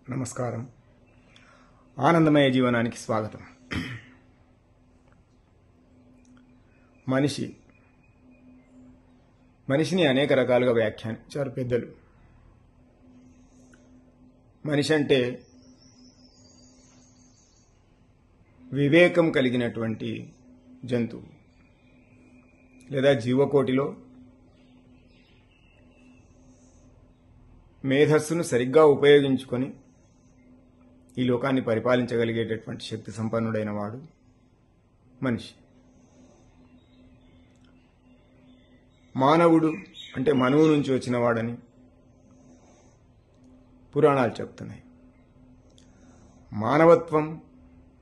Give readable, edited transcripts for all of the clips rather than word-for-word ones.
నమస్కారం. ఆనందమయ జీవనానికి స్వాగతం. మనిషిని అనేక రకాలుగా వ్యాఖ్యానించారు పెద్దలు. మనిషి అంటే వివేకం కలిగినటువంటి జంతువు లేదా జీవకోటిలో మేధస్సును సరిగ్గా ఉపయోగించుకొని ఈ లోకాన్ని పరిపాలించగలిగేటటువంటి శక్తి సంపన్నుడైన వాడు మనిషి. మానవుడు అంటే మనువు నుంచి వచ్చిన వాడని పురాణాలు చెప్తున్నాయి. మానవత్వం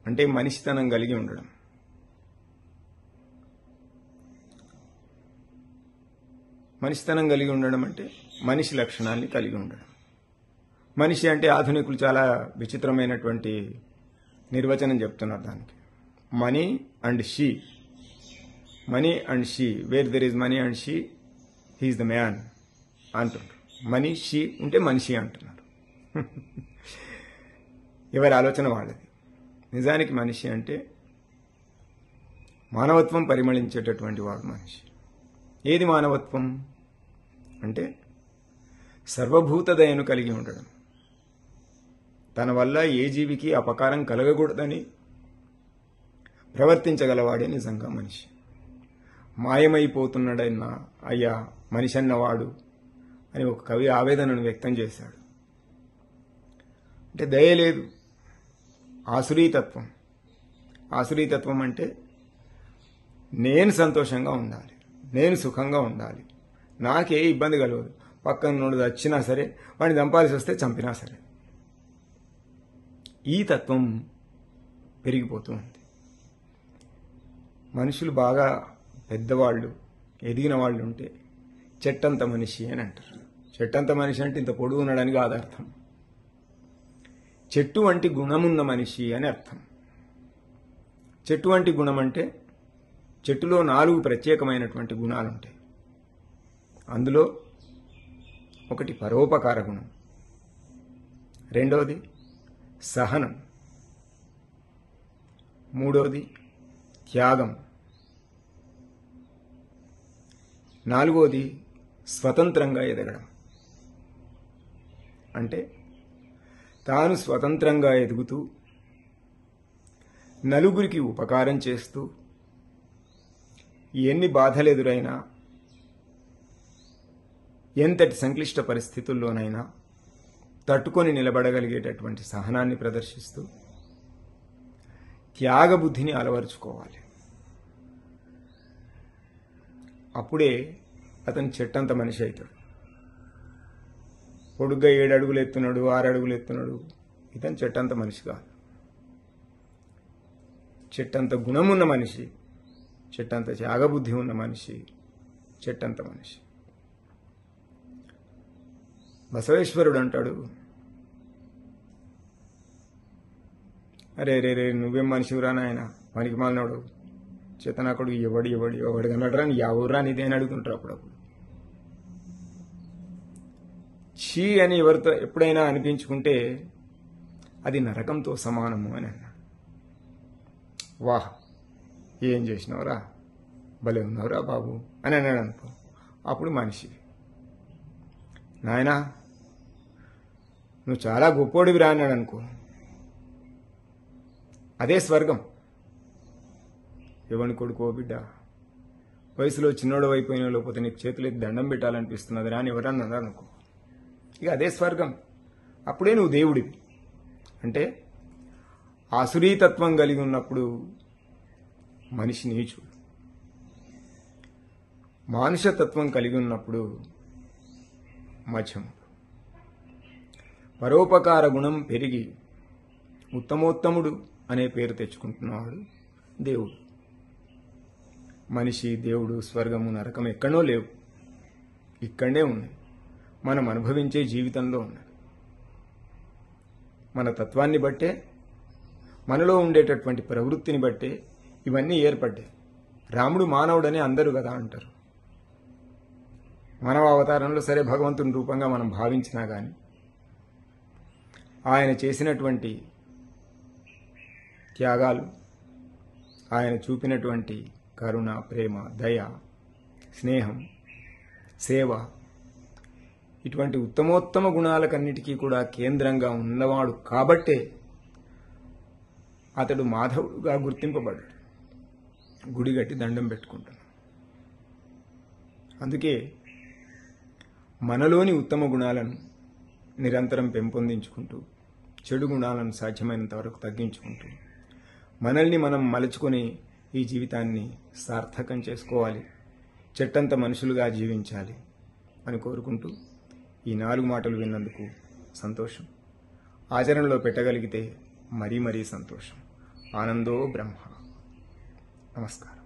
అంటే మనిషితనం కలిగి ఉండడం. మనిషితనం కలిగి ఉండడం అంటే మనిషి లక్షణాన్ని కలిగి ఉండడం. మనిషి అంటే ఆధునికులు చాలా విచిత్రమైనటువంటి నిర్వచనం చెప్తున్నారు దానికి. Money and she, where there is money and she he is the man అంటున్నారు. మనీ షీ ఉంటే మనిషి అంటున్నారు. ఎవరి ఆలోచన వాళ్ళది. నిజానికి మనిషి అంటే మానవత్వం పరిమళించేటటువంటి వాడు మనిషి. ఏది మానవత్వం అంటే సర్వభూత దయను కలిగి ఉండడం. తన వల్ల ఏ జీవికి అపకారం కలగకూడదని ప్రవర్తించగలవాడే నిజంగా మనిషి. మాయమైపోతున్నాడన్న అయ్యా మనిషి అన్నవాడు అని ఒక కవి ఆవేదనను వ్యక్తం చేశాడు. అంటే దయ లేదు, ఆసురీతత్వం. ఆసురీతత్వం అంటే నేను సంతోషంగా ఉండాలి, నేను సుఖంగా ఉండాలి, నాకే ఇబ్బంది కలగదు, పక్కన నోడు వచ్చినా సరే వాడిని చంపాల్సి వస్తే చంపినా సరే. ఈ తత్వం పెరిగిపోతూ ఉంది. మనుషులు బాగా పెద్దవాళ్ళు, ఎదిగిన వాళ్ళు ఉంటే చెట్టంత మనిషి అని అంటారు. చెట్టంత మనిషి అంటే ఇంత పొడుగు ఉండడానికి కాదు అర్థం. చెట్టు వంటి గుణమున్న మనిషి అని అర్థం. చెట్టు వంటి గుణం అంటే చెట్టులో 4 ప్రత్యేకమైనటువంటి గుణాలు ఉంటాయి. అందులో ఒకటి పరోపకార గుణం, రెండవది సహనం, మూడవది త్యాగం, నాలుగవది స్వతంత్రంగా ఎదగడం. అంటే తాను స్వతంత్రంగా ఎదుగుతూ నలుగురికి ఉపకారం చేస్తూ ఎన్ని బాధలు ఎదురైనా ఎంతటి సంక్లిష్ట పరిస్థితుల్లోనైనా తట్టుకొని నిలబడగలిగేటటువంటి సహనాన్ని ప్రదర్శిస్తూ త్యాగబుద్ధిని అలవరుచుకోవాలి. అప్పుడే అతను చెట్టంత మనిషి అవుతాడు. పొడుగ్గా 7 అడుగులు ఎత్తున్నాడు, 6 అడుగులు ఎత్తున్నాడు, ఇతను చెట్టంత మనిషి కాదు. చెట్టంత గుణమున్న మనిషి, చెట్టంత త్యాగబుద్ధి ఉన్న మనిషి, చెట్టంత మనిషి. బసవేశ్వరుడు అంటాడు, అరే రే రే నువ్వేం మనిషివురా నాయన, పనికి మాలినాడు, చేతనాకుడు, ఎవడు కన్నాడరా, నీ ఎవరురా నీదే అని అడుగుతుంటారు అప్పుడప్పుడు. ఛీ అని ఎవరితో ఎప్పుడైనా అనిపించుకుంటే అది నరకంతో సమానము అని అన్నాడు. వాహ్ ఏం చేసినావురా, భలే ఉన్నావురా బాబు అని అన్నాడు అనుకో, అప్పుడు మనిషి. నాయనా నువ్వు చాలా గొప్పోడివిరా అన్నాడు అనుకో, అదే స్వర్గం. ఎవని కొడుకో బిడ్డ, వయసులో చిన్నోడు అయిపోయినా, లేకపోతే నీకు చేతులు ఎత్తి దండం పెట్టాలనిపిస్తున్నది రా అని ఎవరన్నాడు అనుకో, ఇక అదే స్వర్గం. అప్పుడే నువ్వు దేవుడివి. అంటే ఆసురీతత్వం కలిగి ఉన్నప్పుడు మనిషి నీచుడు, మానుషతత్వం కలిగి ఉన్నప్పుడు మధ్యముడు. పరోపకార గుణం పెరిగి ఉత్తమోత్తముడు అనే పేరు తెచ్చుకుంటున్నవాడు దేవుడు. మనిషి, దేవుడు, స్వర్గము, నరకం ఎక్కడో లేవు, ఇక్కడే ఉన్నాయి. మనం అనుభవించే జీవితంలో ఉన్నాయి. మన తత్వాన్ని బట్టే, మనలో ఉండేటటువంటి ప్రవృత్తిని బట్టే ఇవన్నీ ఏర్పడ్డాయి. రాముడు మానవుడని అందరూ కదా అంటారు. మానవ అవతారంలో సరే భగవంతుని రూపంగా మనం భావించినా కానీ ఆయన చేసినటువంటి త్యాగాలు, ఆయన చూపినటువంటి కరుణ, ప్రేమ, దయ, స్నేహం, సేవ, ఇటువంటి ఉత్తమోత్తమ గుణాలకన్నిటికీ కూడా కేంద్రంగా ఉన్నవాడు కాబట్టే అతడు మాధవుడుగా గుర్తింపబడ్డాడు. గుడి కట్టి దండం పెట్టుకుంటాను. అందుకే మనలోని ఉత్తమ గుణాలను నిరంతరం పెంపొందించుకుంటూ, చెడు గుణాలను సాధ్యమైనంత వరకు తగ్గించుకుంటూ, మనల్ని మనం మలుచుకొని ఈ జీవితాన్ని సార్థకం చేసుకోవాలి, చెట్టంత మనుషులుగా జీవించాలి అని కోరుకుంటూ ఈ 4 మాటలు విన్నందుకు సంతోషం. ఆచరణలో పెట్టగలిగితే మరీ మరీ సంతోషం. ఆనందో బ్రహ్మ. నమస్కారం.